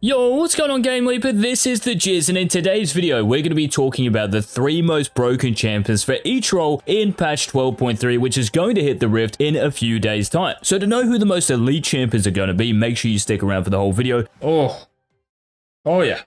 Yo, what's going on, GameLeap? This is the Jizz, and in today's video, we're going to be talking about the 3 most broken champions for each role in patch 12.3, which is going to hit the Rift in a few days' time. So to know who the most elite champions are going to be, make sure you stick around for the whole video. Oh yeah.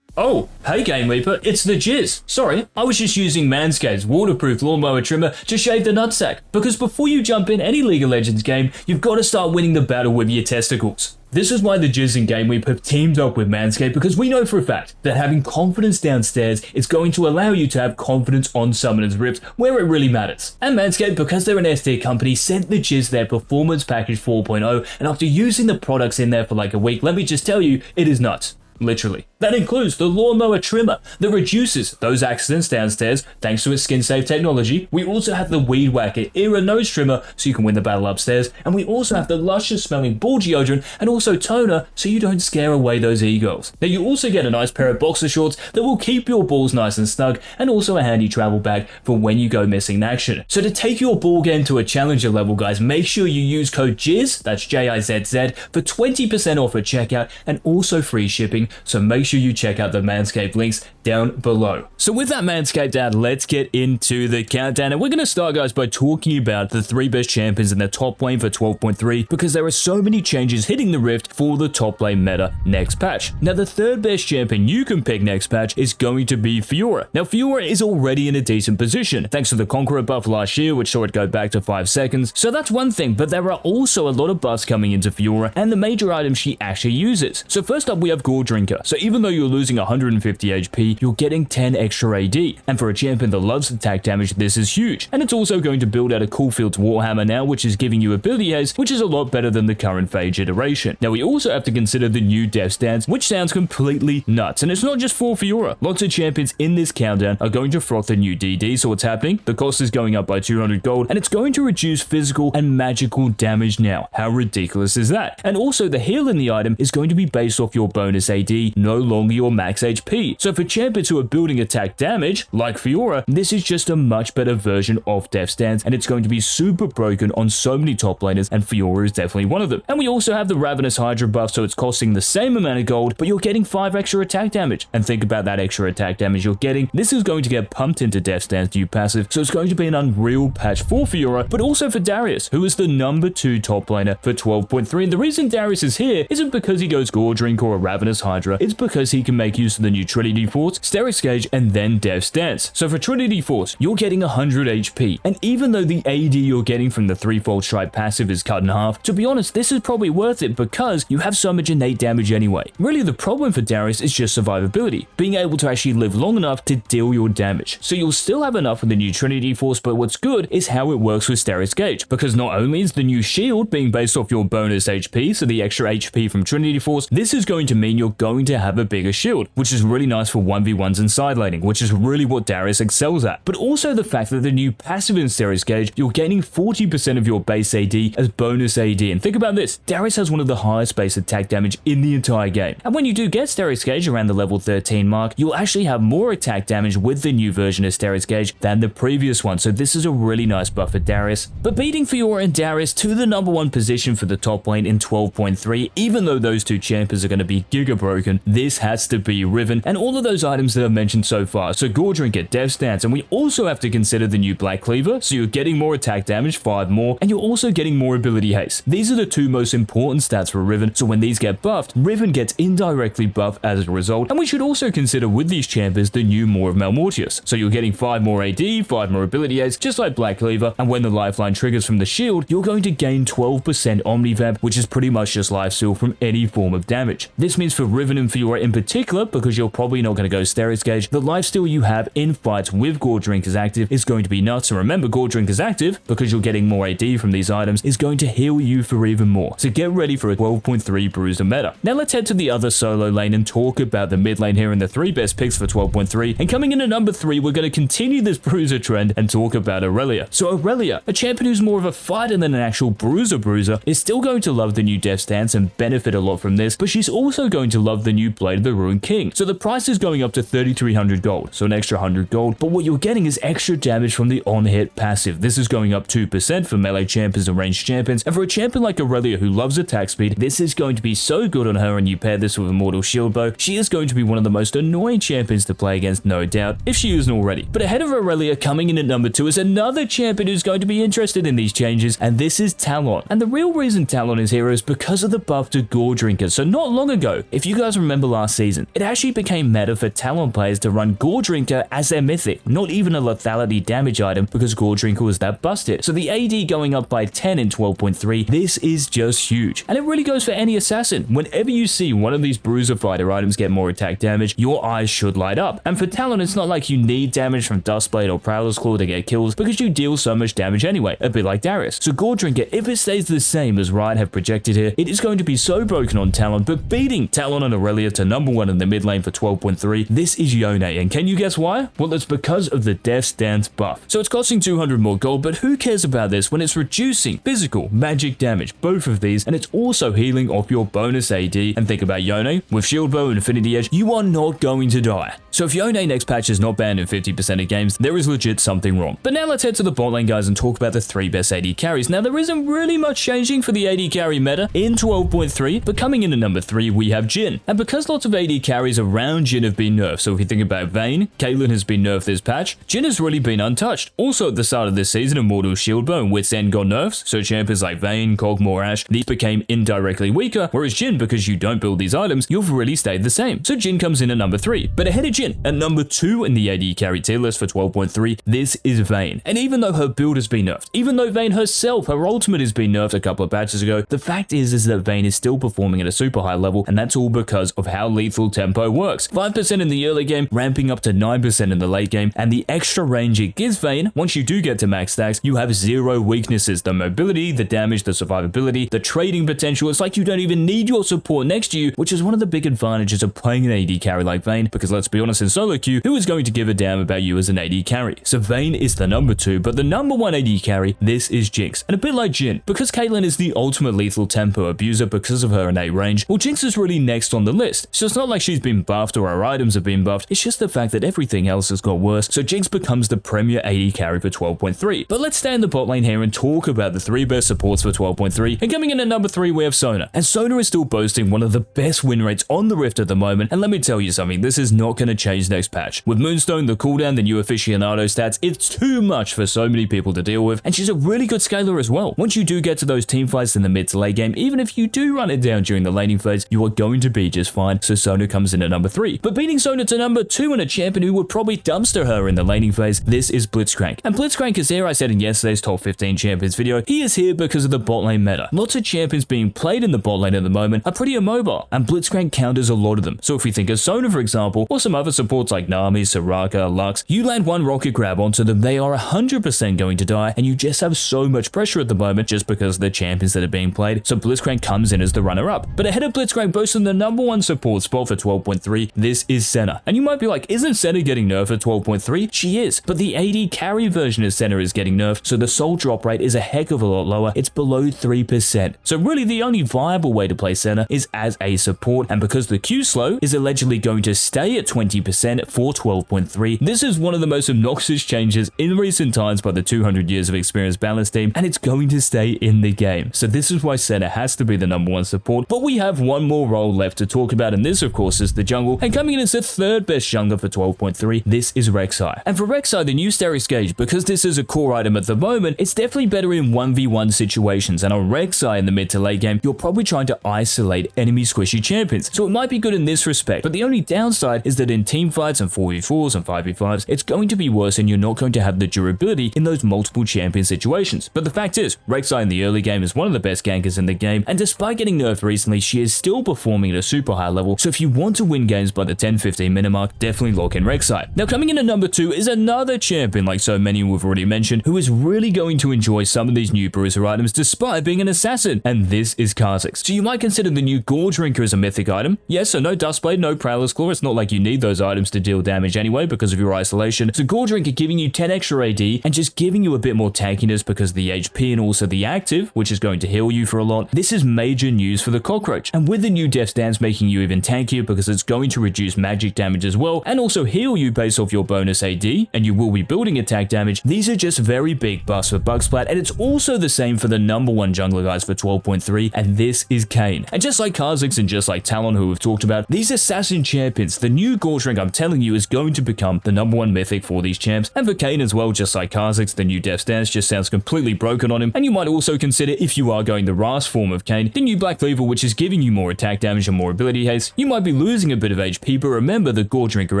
Oh, hey GameLeaper, it's the Jizz. Sorry, I was just using Manscaped's waterproof lawnmower trimmer to shave the nutsack, because before you jump in any League of Legends game, you've got to start winning the battle with your testicles. This is why the Jizz and GameLeap have teamed up with Manscaped, because we know for a fact that having confidence downstairs is going to allow you to have confidence on Summoner's Rift where it really matters. And Manscaped, because they're an S-tier company, sent the Jizz their Performance Package 4.0, and after using the products in there for like a week, let me just tell you, it is nuts. Literally. That includes the lawnmower trimmer that reduces those accidents downstairs thanks to its skin-safe technology. We also have the Weed Whacker Era Nose Trimmer so you can win the battle upstairs. And we also have the luscious smelling ball deodorant and also toner so you don't scare away those e-girls. Now you also get a nice pair of boxer shorts that will keep your balls nice and snug, and also a handy travel bag for when you go missing in action. So to take your ball game to a challenger level, guys, make sure you use code JIZZ, that's J-I-Z-Z, for 20% off at checkout and also free shipping. So make sure you check out the Manscaped links down below. So with that Manscaped out, let's get into the countdown. And we're going to start, guys, by talking about the 3 best champions in the top lane for 12.3, because there are so many changes hitting the Rift for the top lane meta next patch. Now, the 3rd best champion you can pick next patch is going to be Fiora. Now, Fiora is already in a decent position, thanks to the Conqueror buff last year, which saw it go back to 5 seconds. So that's one thing, but there are also a lot of buffs coming into Fiora and the major items she actually uses. So first up, we have Gore Drinker. So even though you're losing 150 HP, you're getting 10 extra AD. And for a champion that loves attack damage, this is huge. And it's also going to build out a Cool Fields Warhammer now, which is giving you ability haste, which is a lot better than the current Phage iteration. Now we also have to consider the new Death Stance, which sounds completely nuts. And it's not just for Fiora. Lots of champions in this countdown are going to froth the new DD. So what's happening? The cost is going up by 200 gold, and it's going to reduce physical and magical damage now. How ridiculous is that? And also the heal in the item is going to be based off your bonus AD, no longer your max HP. So for champions who are building attack damage, like Fiora, this is just a much better version of Death Stance, and it's going to be super broken on so many top laners, and Fiora is definitely one of them. And we also have the Ravenous Hydra buff, so it's costing the same amount of gold, but you're getting 5 extra attack damage. And think about that extra attack damage you're getting. This is going to get pumped into Death Stance new passive, so it's going to be an unreal patch for Fiora, but also for Darius, who is the number 2 top laner for 12.3. And the reason Darius is here isn't because he goes Gore Drink or a Ravenous Hydra, it's because he can make use of the new Trinity Force, Steris Gauge, and then Death Stance. So for Trinity Force, you're getting 100 HP, and even though the AD you're getting from the threefold strike passive is cut in half, to be honest, this is probably worth it because you have so much innate damage anyway. Really, the problem for Darius is just survivability, being able to actually live long enough to deal your damage. So you'll still have enough with the new Trinity Force, but what's good is how it works with Steris Gauge, because not only is the new shield being based off your bonus HP, so the extra HP from Trinity Force, this is going to mean you're going to have a bigger shield, which is really nice for 1v1s and side laning, which is really what Darius excels at. But also the fact that the new passive in Steris Gauge, you're gaining 40% of your base AD as bonus AD. And think about this, Darius has one of the highest base attack damage in the entire game. And when you do get Steris Gauge around the level 13 mark, you'll actually have more attack damage with the new version of Steris Gauge than the previous one. So this is a really nice buff for Darius. But beating Fiora and Darius to the number 1 position for the top lane in 12.3, even though those 2 champions are going to be giga broken, this has to be Riven and all of those items that I've mentioned so far. So Gore Drinker, Death Stance, and we also have to consider the new Black Cleaver, so you're getting more attack damage, 5 more, and you're also getting more ability haste. These are the 2 most important stats for Riven, so when these get buffed, Riven gets indirectly buffed as a result. And we should also consider with these champions the new Maw of Malmortius, so you're getting 5 more AD, 5 more ability haste, just like Black Cleaver, and when the lifeline triggers from the shield, you're going to gain 12% Omnivamp, which is pretty much just lifesteal from any form of damage. This means for Riven and Fiora in particular, because you're probably not going to go Steris Gauge, the lifesteal you have in fights with Gore Drinkers active is going to be nuts. And remember, Gore Drinkers active, because you're getting more AD from these items, is going to heal you for even more. So get ready for a 12.3 Bruiser meta. Now let's head to the other solo lane and talk about the mid lane here and the 3 best picks for 12.3. And coming in at number 3, we're going to continue this Bruiser trend and talk about Aurelia. So Aurelia, a champion who's more of a fighter than an actual bruiser, is still going to love the new Death Stance and benefit a lot from this, but she's also going to love the new Blade Blade of the Ruined King. So the price is going up to 3,300 gold, so an extra 100 gold, but what you're getting is extra damage from the on-hit passive. This is going up 2% for melee champions and ranged champions, and for a champion like Aurelia who loves attack speed, this is going to be so good on her, and you pair this with Immortal Shield Bow, she is going to be one of the most annoying champions to play against, no doubt, if she isn't already. But ahead of Aurelia, coming in at number 2 is another champion who's going to be interested in these changes, and this is Talon. And the real reason Talon is here is because of the buff to Gore Drinker. So not long ago, if you guys remember last season, it actually became meta for Talon players to run Gore Drinker as their mythic, not even a lethality damage item, because Gore Drinker was that busted. So the AD going up by 10 in 12.3, this is just huge. And it really goes for any assassin. Whenever you see one of these Bruiser Fighter items get more attack damage, your eyes should light up. And for Talon, it's not like you need damage from Dustblade or Prowler's Claw to get kills, because you deal so much damage anyway, a bit like Darius. So Gore Drinker, if it stays the same as Riot have projected here, it is going to be so broken on Talon, but beating Talon and Aurelia to number 1 in the mid lane for 12.3, this is Yone. And can you guess why? Well, it's because of the Death's Dance buff. So it's costing 200 more gold, but who cares about this when it's reducing physical, magic damage, both of these, and it's also healing off your bonus AD. And think about Yone, with Shield Bow and Infinity Edge, you are not going to die. So if Yone next patch is not banned in 50% of games, there is legit something wrong. But now let's head to the bot lane, guys, and talk about the 3 best AD carries. Now there isn't really much changing for the AD carry meta in 12.3, but coming in at number 3, we have Jhin. And because lots of AD carries around Jhin have been nerfed, so if you think about Vayne, Caitlyn has been nerfed this patch, Jhin has really been untouched. Also at the start of this season, Immortal Shield Bow and Wit's End got nerfs, so champions like Vayne, Kog'Maw, Ashe, these became indirectly weaker, whereas Jhin, because you don't build these items, you've really stayed the same. So Jhin comes in at number 3. But ahead of Jhin, at number 2 in the AD carry tier list for 12.3, this is Vayne. And even though her build has been nerfed, even though Vayne herself, her ultimate has been nerfed a couple of patches ago, the fact is that Vayne is still performing at a super high level, and that's all because of how lethal tempo works. 5% in the early game, ramping up to 9% in the late game, and the extra range it gives Vayne, once you do get to max stacks, you have 0 weaknesses. The mobility, the damage, the survivability, the trading potential, it's like you don't even need your support next to you, which is one of the big advantages of playing an AD carry like Vayne, because let's be honest, in solo queue, who is going to give a damn about you as an AD carry? So Vayne is the number 2, but the number 1 AD carry, this is Jinx. And a bit like Jhin, because Caitlyn is the ultimate lethal tempo abuser because of her innate range, well, Jinx is really next on the list. So it's not like she's been buffed or her items have been buffed, it's just the fact that everything else has got worse, so Jinx becomes the premier AD carry for 12.3. But let's stay in the bot lane here and talk about the 3 best supports for 12.3, and coming in at number 3 we have Sona. And Sona is still boasting one of the best win rates on the Rift at the moment, and let me tell you something, this is not going to change next patch. With Moonstone, the cooldown, the new aficionado stats, it's too much for so many people to deal with, and she's a really good scaler as well. Once you do get to those team fights in the mid to late game, even if you do run it down during the laning phase, you are going to be just fine, so Sona comes in at number 3. But beating Sona to number 2 and a champion who would probably dumpster her in the laning phase, this is Blitzcrank. And Blitzcrank is here, I said in yesterday's top 15 champions video, he is here because of the bot lane meta. Lots of champions being played in the bot lane at the moment are pretty immobile, and Blitzcrank counters a lot of them. So if you think of Sona for example, or some other supports like Nami, Soraka, Lux, you land one rocket grab onto them, they are 100% going to die, and you just have so much pressure at the moment just because of the champions that are being played, so Blitzcrank comes in as the runner-up. But ahead of Blitzcrank boasting the number 1 support spot for 12.3, this is Senna. And you might be like, isn't Senna getting nerfed at 12.3? She is, but the AD carry version of Senna is getting nerfed, so the soul drop rate is a heck of a lot lower, it's below 3%. So really the only viable way to play Senna is as a support, and because the Q slow is allegedly going to stay at 20% for 12.3, this is one of the most obnoxious changes in recent times by the 200 years of experience balance team, and it's going to stay in the game. So this is why Senna has to be the number 1 support, but we have one more role left to talk about, and this of course is the jungle, and coming in as the 3rd best jungler for 12.3, this is Rek'Sai. And for Rek'Sai, the new Steris Gauge, because this is a core item at the moment, it's definitely better in 1v1 situations, and on Rek'Sai in the mid to late game, you're probably trying to isolate enemy squishy champions, so it might be good in this respect, but the only downside is that in team fights and 4v4s and 5v5s, it's going to be worse and you're not going to have the durability in those multiple champion situations. But the fact is, Rek'Sai in the early game is one of the best gankers in the game, and despite getting nerfed recently, she is still performing at a super high level, so if you want to win games by the 10-15 minute mark, definitely lock in Rek'Sai. Now coming in at number 2 is another champion like so many we've already mentioned, who is really going to enjoy some of these new bruiser items despite being an assassin, and this is Kha'Zix. So you might consider the new Gore Drinker as a mythic item. Yes, so no Dustblade, no Prowler's Claw, it's not like you need those items to deal damage anyway because of your isolation. So Gore Drinker giving you 10 extra AD and just giving you a bit more tankiness because of the HP and also the active, which is going to heal you for a lot. This is major news for the Cockroach, and with the new Death's Dance making you even even tankier because it's going to reduce magic damage as well, and also heal you based off your bonus AD, and you will be building attack damage. These are just very big buffs for Bugsplat, and it's also the same for the number one jungler guys for 12.3, and this is Kayn. And just like Kha'Zix and just like Talon, who we've talked about, these assassin champions, the new Gorge rank, I'm telling you, is going to become the number one mythic for these champs. And for Kayn as well, just like Kha'Zix, the new Death Stance just sounds completely broken on him. And you might also consider, if you are going the Ras form of Kayn, the new Black Cleaver, which is giving you more attack damage and more ability haste. You might be losing a bit of HP, but remember the Gorge Drinker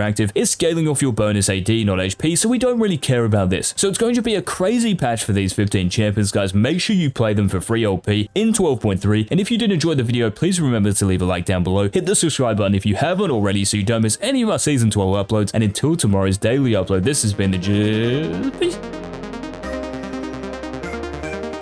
active is scaling off your bonus AD, not HP, so we don't really care about this. So it's going to be a crazy patch for these 15 champions, guys. Make sure you play them for free LP in 12.3. And if you did enjoy the video, please remember to leave a like down below. Hit the subscribe button if you haven't already so you don't miss any of our Season 12 uploads. And until tomorrow's daily upload, this has been the Peace.